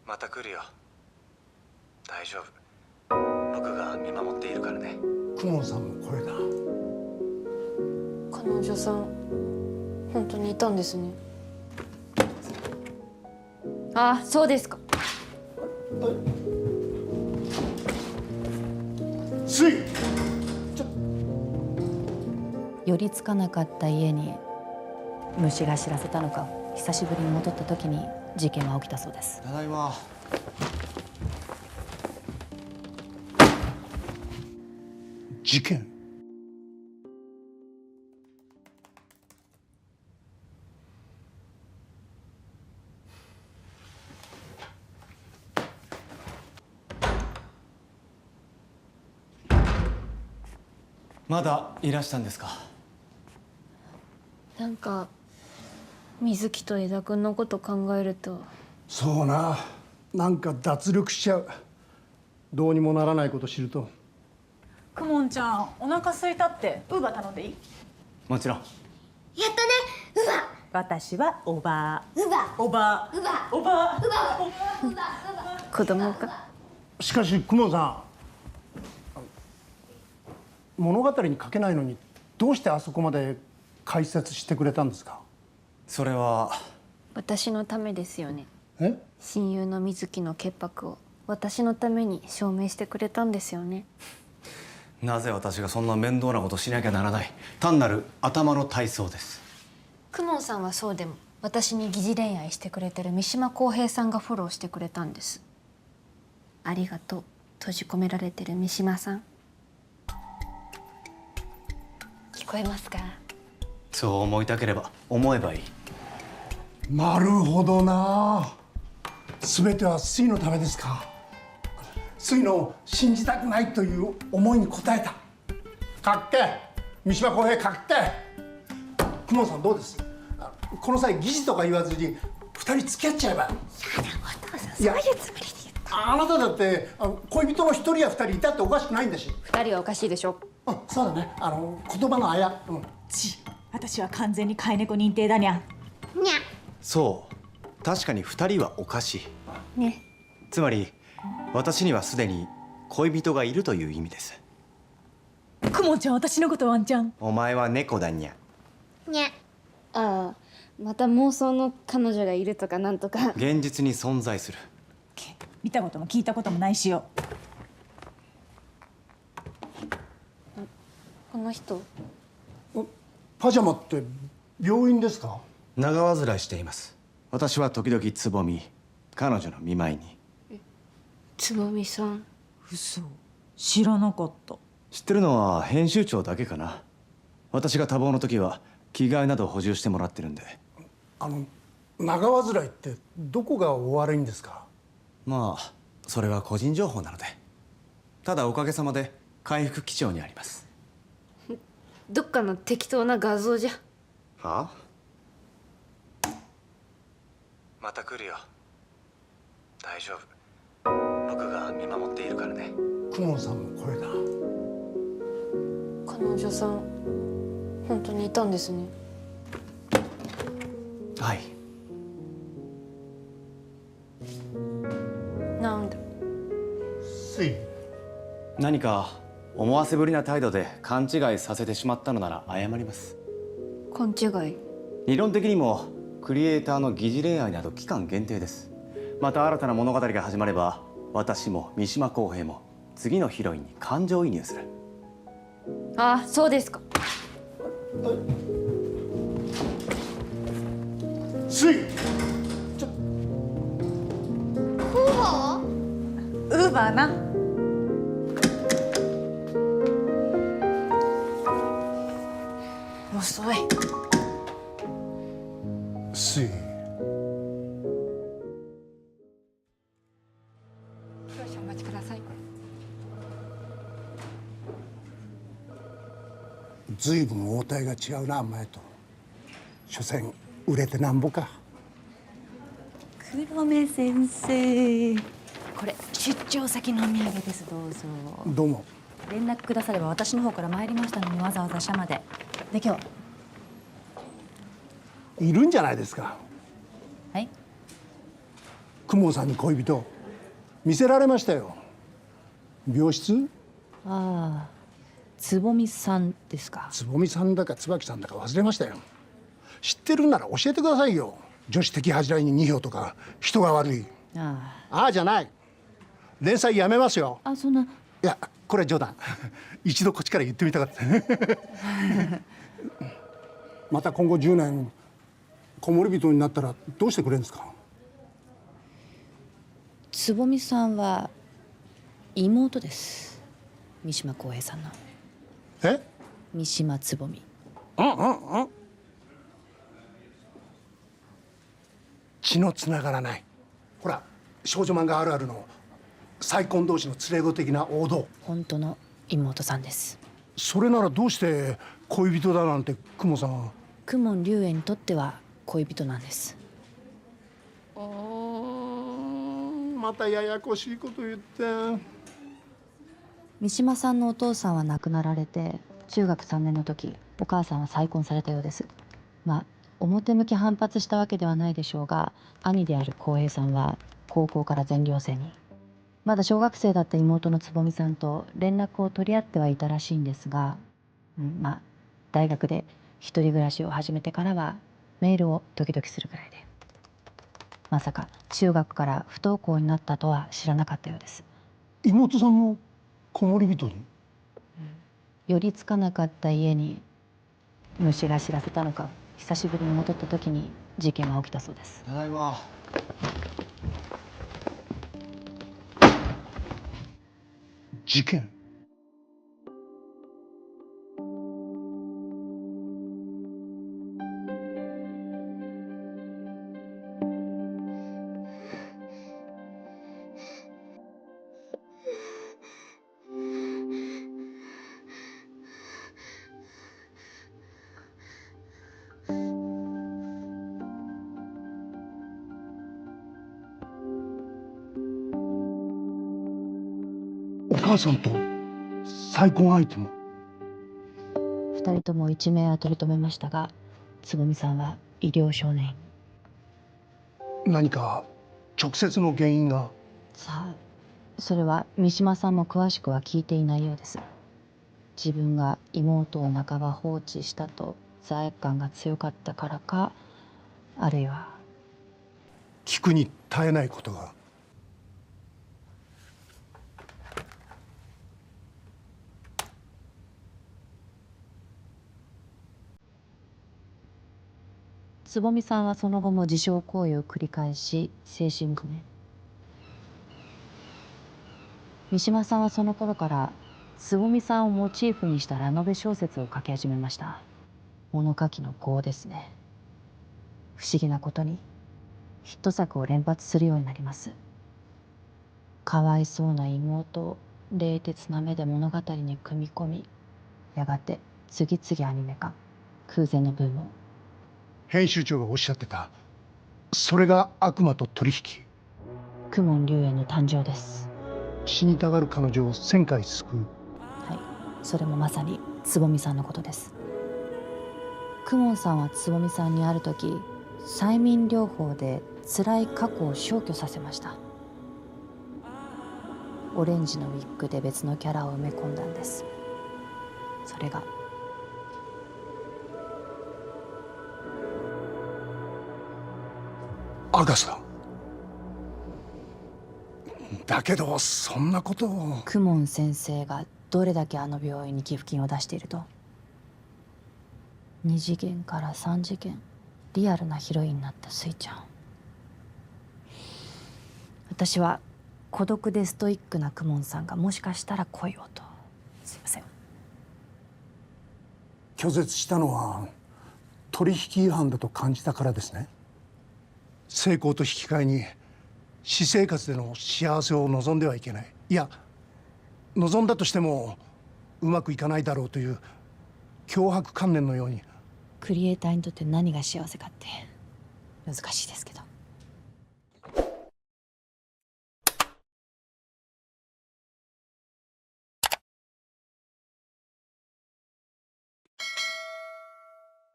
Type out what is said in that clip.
また来るよ。大丈夫。僕が見守っているからね。公文さんの声だ。彼女さん本当にいたんですね。あ、そうですか。すい。寄りつかなかった家に虫が知らせたのか、久しぶりに戻った時に事件は起きたそうです。ただいま。事件？まだいらしたんですか。なんか水木と江田君のこと考えると。そうな。なんか脱力しちゃう。どうにもならないこと知ると。くもんちゃん、お腹空いたって。ウーバー頼んでいい？もちろん。やったね、ウバ。私はおばウバ。おばウバ。おばウバ。ウバ。子供か。しかし公文さん、物語に書けないのにどうしてあそこまで解説してくれたんですか？それは私のためですよね。え？親友の水木の潔白を私のために証明してくれたんですよね。なぜ私がそんな面倒なことしなきゃならない。単なる頭の体操です。公文さんはそうでも、私に疑似恋愛してくれてる三島公平さんがフォローしてくれたんです。ありがとう。閉じ込められてる三島さん。聞こえますか？そう思いたければ思えばいい。なるほどな。全ては水のためですか。水の信じたくないという思いに応えた。かっけえ。三島公平かっけえ。公文さんどうです？この際疑似とか言わずに2人付き合っちゃえば。やだ、お父さんそういうつもりで言った。あなただって恋人の1人や2人いたっておかしくないんだし。2人はおかしいでしょ。そうだね。言葉のあや。私は完全に飼い猫認定だにゃ。にゃ。そう確かに2人はおかしいね。つまり私にはすでに恋人がいるという意味です。くもんちゃん、私のことワンちゃん。お前は猫だにゃ。にゃ。ああ、また妄想の彼女がいるとかなんとか。現実に存在する。見たことも聞いたこともないしよ。この人。パジャマって病院ですか？長患いしています。私は時々つぼみ、彼女の見舞いに。つぼみさん。嘘、知らなかった。知ってるのは編集長だけかな。私が多忙の時は着替えなど補充してもらってるんで。長患いってどこがお悪いんですか？まあそれは個人情報なので。ただおかげさまで回復基調にあります。どっかの適当な画像じゃ。はあ？また来るよ。大丈夫。僕が見守っているからね。公文さんの声だ。彼女さん本当にいたんですね。はい。なんで？水。何か思わせぶりな態度で勘違いさせてしまったのなら謝ります。勘違い？理論的にもクリエイターの疑似恋愛など期間限定です。また新たな物語が始まれば私も三島公平も次のヒロインに感情移入する。ああ、そうですか。水。ウバ。ウーバーな。遅い。水。少々お待ちください。ずいぶん応対が違うな前と。所詮売れてなんぼか。黒目先生、これ出張先のお土産です。どうぞ。どうも。連絡くだされば私の方から参りましたのに、わざわざ社まで。で今日いるんじゃないですか。はい。公公文さんに恋人見せられましたよ。病室？ああ、つぼみさんですか。つぼみさんだか椿さんだか忘れましたよ。知ってるんなら教えてくださいよ。女子的恥じらいに2票とか人が悪い。あああじゃない。連載やめますよ。あ、そんな。いやこれは冗談。一度こっちから言ってみたかったまた今後10年子守人になったらどうしてくれるんですか？つぼみさんは妹です。三島公平さんの。え？三島つぼみ。血のつながらない。ほら少女漫画あるあるの再婚同士の連れ子的な王道。本当の妹さんです。それならどうして恋人だなんて公文さんは。公文龍炎にとっては恋人なんです。またややこしいこと言って。三島さんのお父さんは亡くなられて、中学3年の時お母さんは再婚されたようです。まあ表向き反発したわけではないでしょうが、兄である浩平さんは高校から全寮制に。まだ小学生だった妹のつぼみさんと連絡を取り合ってはいたらしいんですが、まあ大学で一人暮らしを始めてからはメールを時々するくらいで、まさか中学から不登校になったとは知らなかったようです。妹さんも子守人に？寄りつかなかった家に虫が知らせたのか、久しぶりに戻った時に事件は起きたそうです。ただいま。事件？お母さんと再婚相手も？2人とも一命は取り留めましたが、つぼみさんは医療少年院。何か直接の原因が？さあ、それは三島さんも詳しくは聞いていないようです。自分が妹を半ば放置したと罪悪感が強かったからか、あるいは聞くに耐えないことが。つぼみさんはその後も自傷行為を繰り返し精神不明。三島さんはその頃からつぼみさんをモチーフにしたラノベ小説を書き始めました。物書きの業ですね。不思議なことにヒット作を連発するようになります。かわいそうな妹を冷徹な目で物語に組み込み、やがて次々アニメ化、空前のブームを。編集長がおっしゃってた、それが悪魔と取引。公文龍炎の誕生です。死にたがる彼女を1000回救う。はい、それもまさにつぼみさんのことです。公文さんはつぼみさんにある時、催眠療法で辛い過去を消去させました。オレンジのウィッグで別のキャラを埋め込んだんです。それがアガスだ。だけどそんなことを。公文先生がどれだけあの病院に寄付金を出していると。2次元から3次元、リアルなヒロインになったスイちゃん。私は孤独でストイックな公文さんがもしかしたら恋をと。すいません。拒絶したのは取引違反だと感じたからですね。成功と引き換えに私生活での幸せを望んではいけない。いや望んだとしてもうまくいかないだろうという強迫観念のように。クリエイターにとって何が幸せかって難しいですけど。